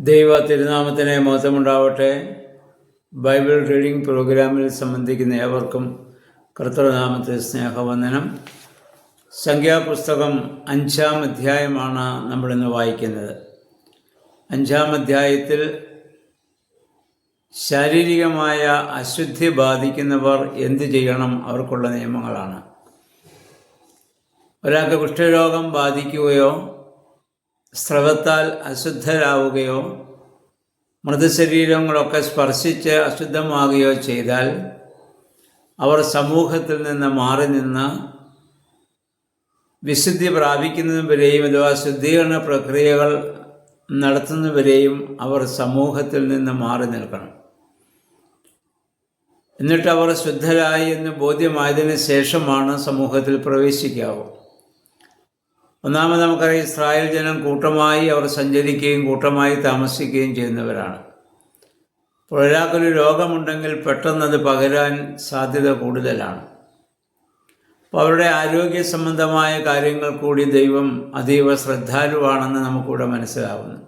ദൈവ തിരുനാമത്തിന് മഹത്വമുണ്ടാവട്ടെ. Bible reading പ്രോഗ്രാമിൽ സംബന്ധിക്കുന്ന ഏവർക്കും കർത്തൃനാമത്തിൽ സ്നേഹവന്ദനം. സംഖ്യാപുസ്തകം 5-ാം അധ്യായമാണ് നമ്മളിന്ന് വായിക്കുന്നത്. 5-ാം അധ്യായത്തിൽ ശാരീരികമായ അശുദ്ധി ബാധിക്കുന്നവർ എന്തു ചെയ്യണം, അവർക്കുള്ള നിയമങ്ങളാണ്. ഒരാൾക്ക് കുഷ്ഠരോഗം ബാധിക്കുകയോ സ്രവത്താൽ അശുദ്ധരാവുകയോ മൃതശരീരങ്ങളൊക്കെ സ്പർശിച്ച് അശുദ്ധമാകുകയോ ചെയ്താൽ അവർ സമൂഹത്തിൽ നിന്ന് മാറി നിന്ന് വിശുദ്ധി പ്രാപിക്കുന്നതുവരെയും അഥവാ ശുദ്ധീകരണ പ്രക്രിയകൾ നടത്തുന്നവരെയും അവർ സമൂഹത്തിൽ നിന്ന് മാറി നിൽക്കണം. എന്നിട്ട് അവർ ശുദ്ധരായി എന്ന് ബോധ്യമായതിനു ശേഷമാണ് സമൂഹത്തിൽ പ്രവേശിക്കാവൂ. ഒന്നാമത് നമുക്കറിയാം, ഇസ്രായേൽ ജനം കൂട്ടമായി അവർ സഞ്ചരിക്കുകയും കൂട്ടമായി താമസിക്കുകയും ചെയ്യുന്നവരാണ്. അപ്പോൾ ഒരാൾക്കൊരു രോഗമുണ്ടെങ്കിൽ പെട്ടെന്നത് പകരാൻ സാധ്യത കൂടുതലാണ്. അപ്പോൾ അവരുടെ ആരോഗ്യ സംബന്ധമായ കാര്യങ്ങൾ കൂടി ദൈവം അതീവ ശ്രദ്ധാലുവാണെന്ന് നമുക്കിവിടെ മനസ്സിലാവുന്നു.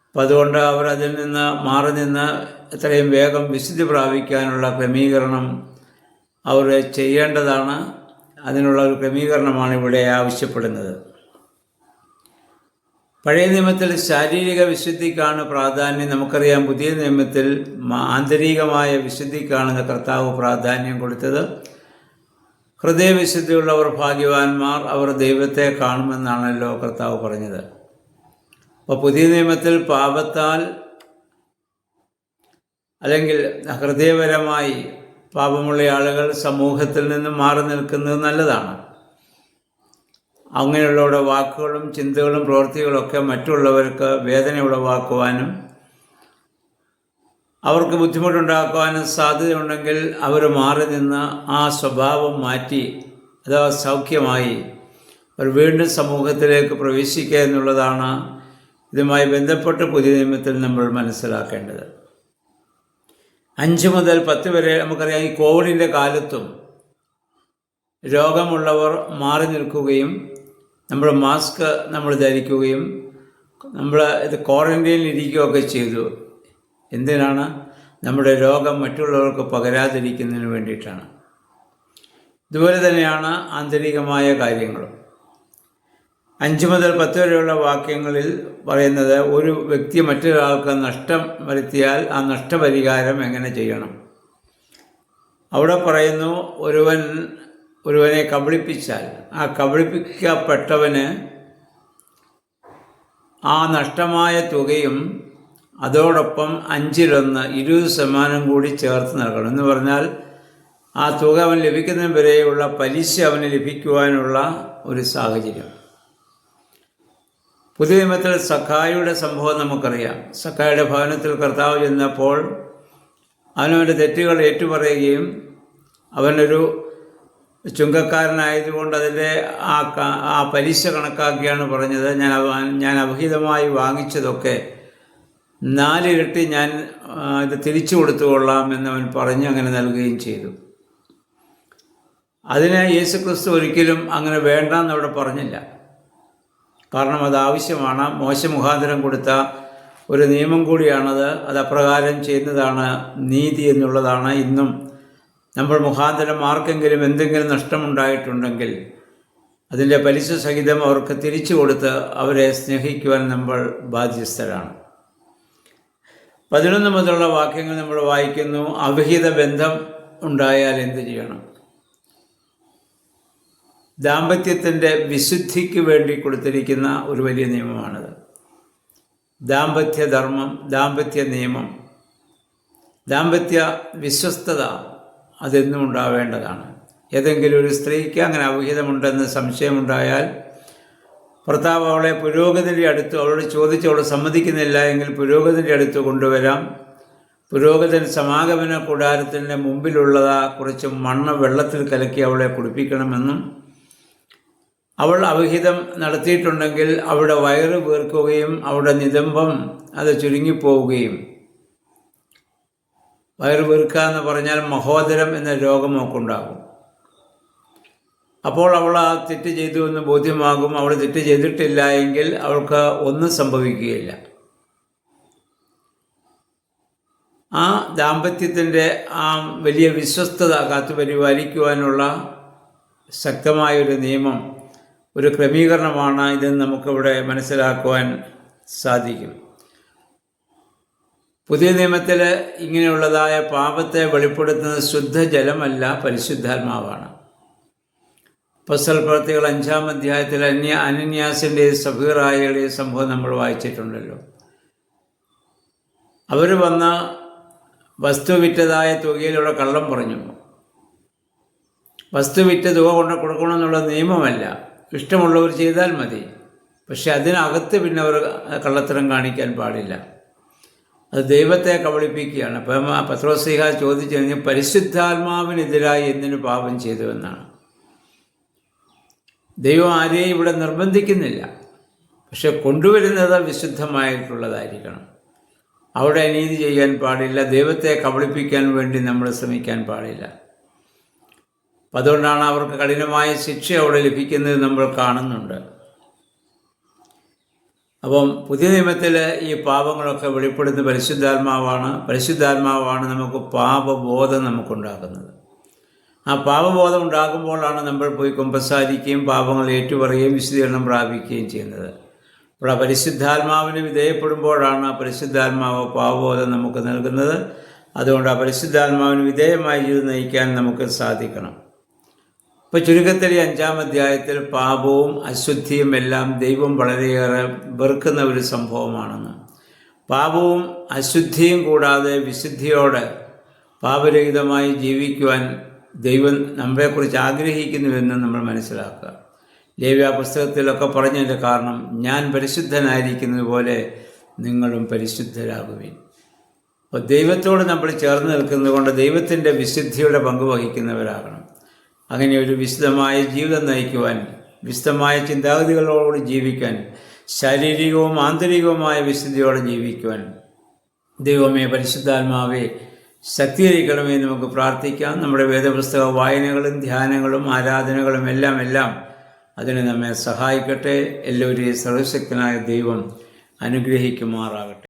അപ്പോൾ അതുകൊണ്ട് അവർ അതിൽ നിന്ന് മാറി നിന്ന് എത്രയും വേഗം വിശുദ്ധി പ്രാപിക്കാനുള്ള ക്രമീകരണം അവർ ചെയ്യേണ്ടതാണ്. അതിനുള്ള ഒരു ക്രമീകരണമാണ് ഇവിടെ ആവശ്യപ്പെടുന്നത്. പഴയ നിയമത്തിൽ ശാരീരിക വിശുദ്ധിക്കാണ് പ്രാധാന്യം. നമുക്കറിയാം, പുതിയ നിയമത്തിൽ ആന്തരികമായ വിശുദ്ധിക്കാണ് കർത്താവ് പ്രാധാന്യം കൊടുത്തത്. ഹൃദയവിശുദ്ധിയുള്ളവർ ഭാഗ്യവാന്മാർ, അവർ ദൈവത്തെ കാണുമെന്നാണല്ലോ കർത്താവ് പറഞ്ഞത്. അപ്പോൾ പുതിയ നിയമത്തിൽ പാപത്താൽ അല്ലെങ്കിൽ ഹൃദയപരമായി പാപമുള്ള ആളുകൾ സമൂഹത്തിൽ നിന്ന് മാറി നിൽക്കുന്നത് നല്ലതാണ്. അങ്ങനെയുള്ളവരുടെ വാക്കുകളും ചിന്തകളും പ്രവൃത്തികളൊക്കെ മറ്റുള്ളവർക്ക് വേദന ഉളവാക്കുവാനും അവർക്ക് ബുദ്ധിമുട്ടുണ്ടാക്കുവാനും സാധ്യതയുണ്ടെങ്കിൽ അവർ മാറി നിന്ന് ആ സ്വഭാവം മാറ്റി അഥവാ സൗഖ്യമായി അവർ വീണ്ടും സമൂഹത്തിലേക്ക് പ്രവേശിക്കുക എന്നുള്ളതാണ് ഇതുമായി ബന്ധപ്പെട്ട് പുതിയ നിയമത്തിൽ നമ്മൾ മനസ്സിലാക്കേണ്ടത്. 5 മുതൽ 10 വരെ നമുക്കറിയാം, ഈ കോവിഡിൻ്റെ കാലത്തും രോഗമുള്ളവർ മാറി നിൽക്കുകയും നമ്മൾ മാസ്ക് ധരിക്കുകയും നമ്മൾ ഇത് ക്വാറൻറ്റൈനിൽ ഇരിക്കുകയൊക്കെ ചെയ്തു. എന്തിനാണ്? നമ്മുടെ രോഗം മറ്റുള്ളവർക്ക് പകരാതിരിക്കുന്നതിന് വേണ്ടിയിട്ടാണ്. ഇതുപോലെ തന്നെയാണ് ആന്തരികമായ കാര്യങ്ങളും. 5 മുതൽ 10 വരെയുള്ള വാക്യങ്ങളിൽ പറയുന്നത്, ഒരു വ്യക്തി മറ്റൊരാൾക്ക് നഷ്ടം വരുത്തിയാൽ ആ നഷ്ടപരിഹാരം എങ്ങനെ ചെയ്യണം. അവിടെ പറയുന്നു, ഒരുവനെ കബളിപ്പിച്ചാൽ ആ കബളിപ്പിക്കപ്പെട്ടവന് ആ നഷ്ടമായ തുകയും അതോടൊപ്പം 5-1 20% കൂടി ചേർത്ത് നൽകണം. എന്ന് പറഞ്ഞാൽ ആ തുക അവൻ ലഭിക്കുന്നതിന് വരെയുള്ള പലിശ അവന് ലഭിക്കുവാനുള്ള ഒരു സാഹചര്യം. പുതിയ നിയമത്തിൽ സഖായിയുടെ സംഭവം നമുക്കറിയാം. സഖായിയുടെ ഭവനത്തിൽ കർത്താവ് ചെന്നപ്പോൾ അവനവൻ്റെ തെറ്റുകൾ ഏറ്റുപറയുകയും അവനൊരു ചുങ്കക്കാരനായതുകൊണ്ട് അതിൻ്റെ ആ പലിശ കണക്കാക്കിയാണ് പറഞ്ഞത്, ഞാൻ അവിഹിതമായി വാങ്ങിച്ചതൊക്കെ 4 ഇരട്ടി ഞാൻ ഇത് തിരിച്ചു കൊടുത്തുകൊള്ളാം എന്നവൻ പറഞ്ഞ് അങ്ങനെ നൽകുകയും ചെയ്തു. അതിന് യേശുക്രിസ്തു ഒരിക്കലും അങ്ങനെ വേണ്ടെന്ന് അവിടെ പറഞ്ഞില്ല. കാരണം അത് ആവശ്യമാണ്. മോശ മുഖാന്തരം കൊടുത്ത ഒരു നിയമം കൂടിയാണത്. അത് അപ്രകാരം ചെയ്യുന്നതാണ് നീതി എന്നുള്ളതാണ്. ഇന്നും നമ്മൾ മുഖാന്തരം ആർക്കെങ്കിലും എന്തെങ്കിലും നഷ്ടമുണ്ടായിട്ടുണ്ടെങ്കിൽ അതിൻ്റെ പലിശ സഹിതം അവർക്ക് തിരിച്ചു കൊടുത്ത് അവരെ സ്നേഹിക്കുവാൻ നമ്മൾ ബാധ്യസ്ഥരാണ്. 11 മുതലുള്ള വാക്യങ്ങൾ നമ്മൾ വായിക്കുന്നു. അവിഹിത ബന്ധം ഉണ്ടായാൽ എന്ത് ചെയ്യണം? ദാമ്പത്യത്തിൻ്റെ വിശുദ്ധിക്ക് വേണ്ടി കൊടുത്തിരിക്കുന്ന ഒരു വലിയ നിയമമാണത്. ദാമ്പത്യധർമ്മം, ദാമ്പത്യ നിയമം, ദാമ്പത്യ വിശ്വസ്തത അതെന്നും ഉണ്ടാവേണ്ടതാണ്. ഏതെങ്കിലും ഒരു സ്ത്രീക്ക് അങ്ങനെ അവിഹിതമുണ്ടെന്ന് സംശയമുണ്ടായാൽ ഭർത്താവ് അവളെ പുരോഹിതൻ്റെ അടുത്ത്, അവളോട് ചോദിച്ച് അവൾ സമ്മതിക്കുന്നില്ല എങ്കിൽ പുരോഹിതൻ്റെ അടുത്ത് കൊണ്ടുവരാം. പുരോഹിതൻ സമാഗമന കൂടാരത്തിൻ്റെ മുമ്പിലുള്ളതാ കുറച്ച് മണ്ണ് വെള്ളത്തിൽ കലക്കി അവളെ കുടിപ്പിക്കണമെന്നും, അവൾ അവിഹിതം നടത്തിയിട്ടുണ്ടെങ്കിൽ അവളുടെ വയറ് വീർക്കുകയും അവളുടെ നിതംബം അത് ചുരുങ്ങിപ്പോവുകയും, വയറ് വീർക്കുക എന്ന് പറഞ്ഞാൽ മഹോദരം എന്ന രോഗമൊക്കെ ഉണ്ടാകും. അപ്പോൾ അവൾ ആ തെറ്റ് ചെയ്തു എന്ന് ബോധ്യമാകും. അവൾ തെറ്റ് ചെയ്തിട്ടില്ല എങ്കിൽ അവൾക്ക് ഒന്നും സംഭവിക്കുകയില്ല. ദാമ്പത്യത്തിൻ്റെ ആ വലിയ വിശ്വസ്തത കാത്തുപരിപാലിക്കുവാനുള്ള ശക്തമായൊരു നിയമം, ഒരു ക്രമീകരണമാണ് ഇതെന്ന് നമുക്കിവിടെ മനസ്സിലാക്കുവാൻ സാധിക്കും. പുതിയ നിയമത്തിൽ ഇങ്ങനെയുള്ളതായ പാപത്തെ വെളിപ്പെടുത്തുന്നത് ശുദ്ധജലമല്ല, പരിശുദ്ധാത്മാവാണ്. അപ്പോസ്തല പ്രവൃത്തികൾ 5-ാം അധ്യായത്തിൽ അനന്യാസിൻ്റെയും സഫീറായുടെയും സംഭവം നമ്മൾ വായിച്ചിട്ടുണ്ടല്ലോ. അവർ വന്ന വസ്തു വിറ്റതായ തുകയിലൂടെ കള്ളം പറഞ്ഞു. വസ്തു വിറ്റ തുക കൊണ്ട് കൊടുക്കണമെന്നുള്ള നിയമമല്ല, ഇഷ്ടമുള്ളവർ ചെയ്താൽ മതി. പക്ഷെ അതിനകത്ത് പിന്നെ അവർ കള്ളത്തരം കാണിക്കാൻ പാടില്ല. അത് ദൈവത്തെ കബളിപ്പിക്കുകയാണ്. അപ്പം പത്രോസ്ലീഹ ചോദിച്ചു കഴിഞ്ഞാൽ പരിശുദ്ധാത്മാവിനെതിരായി എന്തിനു പാപം ചെയ്തു എന്നാണ്. ദൈവം ആരെയും ഇവിടെ നിർബന്ധിക്കുന്നില്ല, പക്ഷെ കൊണ്ടുവരുന്നത് വിശുദ്ധമായിട്ടുള്ളതായിരിക്കണം. അവിടെ അനീതി ചെയ്യാൻ പാടില്ല, ദൈവത്തെ കബളിപ്പിക്കാൻ വേണ്ടി നമ്മൾ ശ്രമിക്കാൻ പാടില്ല. അപ്പം അതുകൊണ്ടാണ് അവർക്ക് കഠിനമായ ശിക്ഷ അവിടെ ലഭിക്കുന്നത് നമ്മൾ കാണുന്നുണ്ട്. അപ്പം പുതിയ നിയമത്തിൽ ഈ പാപങ്ങളൊക്കെ വെളിപ്പെടുന്ന പരിശുദ്ധാത്മാവാണ് നമുക്ക് പാപബോധം നമുക്കുണ്ടാക്കുന്നത്. ആ പാപബോധം ഉണ്ടാകുമ്പോഴാണ് നമ്മൾ പോയി കുമ്പസാരിക്കുകയും പാപങ്ങൾ ഏറ്റുപറയുകയും വിശുദ്ധീകരണം പ്രാപിക്കുകയും ചെയ്യുന്നത്. അപ്പോൾ ആ പരിശുദ്ധാത്മാവിന് വിധേയപ്പെടുമ്പോഴാണ് ആ പരിശുദ്ധാത്മാവ് പാപബോധം നമുക്ക് നൽകുന്നത്. അതുകൊണ്ട് ആ പരിശുദ്ധാത്മാവിന് വിധേയമായ ജീവിതം നയിക്കാൻ നമുക്ക് സാധിക്കണം. ഇപ്പോൾ ചുരുക്കത്തിൽ 5-ാം അധ്യായത്തിൽ പാപവും അശുദ്ധിയും എല്ലാം ദൈവം വളരെയേറെ വെറുക്കുന്ന ഒരു സംഭവമാണെന്ന്, പാപവും അശുദ്ധിയും കൂടാതെ വിശുദ്ധിയോടെ പാപരഹിതമായി ജീവിക്കുവാൻ ദൈവം നമ്മളെക്കുറിച്ച് ആഗ്രഹിക്കുന്നുവെന്ന് നമ്മൾ മനസ്സിലാക്കുക. ലേവ്യ പുസ്തകത്തിലൊക്കെ പറഞ്ഞതിൻ്റെ കാരണം, ഞാൻ പരിശുദ്ധനായിരിക്കുന്നത് പോലെ നിങ്ങളും പരിശുദ്ധരാകുവിൻ. അപ്പോൾ ദൈവത്തോട് നമ്മൾ ചേർന്ന് നിൽക്കുന്നത് കൊണ്ട് ദൈവത്തിൻ്റെ വിശുദ്ധിയുടെ പങ്ക് വഹിക്കുന്നവരാകണം. അങ്ങനെ ഒരു വിശുദ്ധമായ ജീവിതം നയിക്കുവാൻ, വിശുദ്ധമായ ചിന്താഗതികളോട് ജീവിക്കാൻ, ശാരീരികവും ആന്തരികവുമായ വിശുദ്ധിയോടെ ജീവിക്കുവാൻ ദൈവമേ പരിശുദ്ധാത്മാവേ ശക്തീകരിക്കണമേ നമുക്ക് പ്രാർത്ഥിക്കാം. നമ്മുടെ വേദപുസ്തക വായനകളും ധ്യാനങ്ങളും ആരാധനകളും എല്ലാം അതിന് നമ്മെ സഹായിക്കട്ടെ. എല്ലാവരെയും സർവശക്തനായ ദൈവം അനുഗ്രഹിക്കുമാറാകട്ടെ.